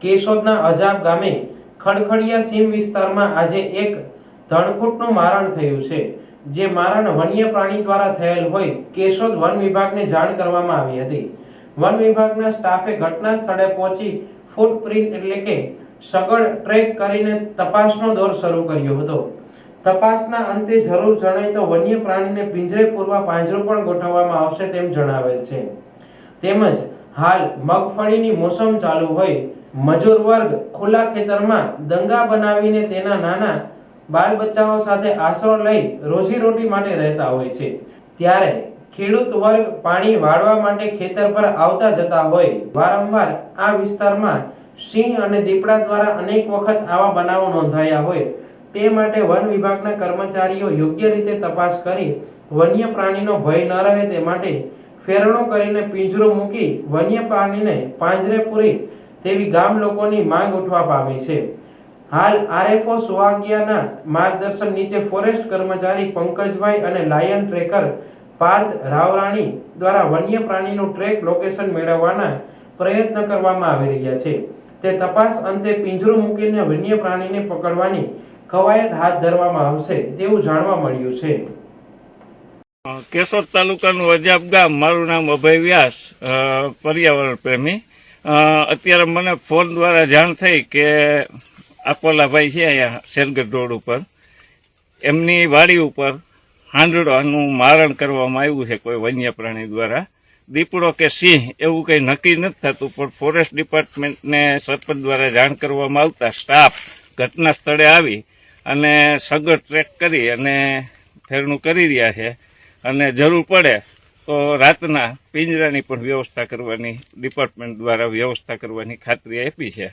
કેશોદના અજાબ ગામે ખડખડિયા સીમ વિસ્તારમાં આજે એક ધણકૂટનું મારણ થયું છે, જે મારણ વન્ય પ્રાણી દ્વારા થયેલ હોય કેશોદ વન વિભાગને જાણ કરવામાં આવી હતી। વન વિભાગના સ્ટાફે ઘટના સ્થળે પહોંચી ફૂટપ્રિન્ટ એટલે કે સગડ ટ્રેક કરીને તપાસનો દોર શરૂ કર્યો હતો। તપાસના અંતે જરૂર જણાય તો વન્ય પ્રાણીને પિંજરે પૂરવા પાંજરું પણ ગોઠવવામાં આવશે તેમ જણાવેલ છે। તેમજ હાલ મગફળીની મોસમ ચાલુ હોય મજૂર વર્ગ ખુલ્લા ખેતરમાં દંગા બનાવીને તેના નાના બાળ બચ્ચાઓ સાથે આશરો લઈ રોજીરોટી માટે રહેતા હોય છે, ત્યારે ખેડૂત વર્ગ પાણી વાળવા માટે ખેતર પર આવતા જતા હોય વારંવાર આ વિસ્તારમાં સિંહ અને દીપડા દ્વારા અનેક વખત આવા બનાવો નોંધાયા હોય તે માટે વન વિભાગના કર્મચારીઓ યોગ્ય રીતે તપાસ કરી વન્ય પ્રાણીનો ભય ન રહે તે માટે ફેરણો કરીને પિંજરું મૂકી વન્ય પ્રાણીને પાંજરે પૂરી તેવી ગામ લોકોની માંગ ઉઠવા પામી છે। હાલ આરએફઓ સુવાગિયાના માર્ગદર્શન નીચે ફોરેસ્ટ કર્મચારી પંકજભાઈ અને લાયન ટ્રેકર પાર્થ રાવરાણી દ્વારા વન્ય પ્રાણીનું ટ્રેક લોકેશન મેળવવાના પ્રયત્ન કરવામાં આવી રહ્યા છે। તે તપાસ અંતે પિંજરું મૂકીને વન્ય પ્રાણીને પકડવાની કવાયત હાથ ધરવામાં આવશે તેવું જાણવા મળ્યું છે। કેશોદ તાલુકાનું અજાબ ગામ, મારું નામ અભય વ્યાસ, પર્યાવરણ પ્રેમી। અત્યારે મને ફોન દ્વારા જાણ થઈ કે આપોલાભાઈ છે અહીંયા શેરગઢ રોડ ઉપર, એમની વાડી ઉપર હાંડળાનું મારણ કરવામાં આવ્યું છે કોઈ વન્ય પ્રાણી દ્વારા। દીપડો કે સિંહ એવું કંઈ નક્કી નથી થતું, પણ ફોરેસ્ટ ડિપાર્ટમેન્ટને સરપંચ દ્વારા જાણ કરવામાં આવતા સ્ટાફ ઘટના સ્થળે આવી અને સગડ ટ્રેક કરી અને ફેરણું કરી રહ્યા છે, અને જરૂર પડે તો રાતના પિંજરાની પણ વ્યવસ્થા કરવાની ડિપાર્ટમેન્ટ દ્વારા વ્યવસ્થા કરવાની ખાતરી આપી છે।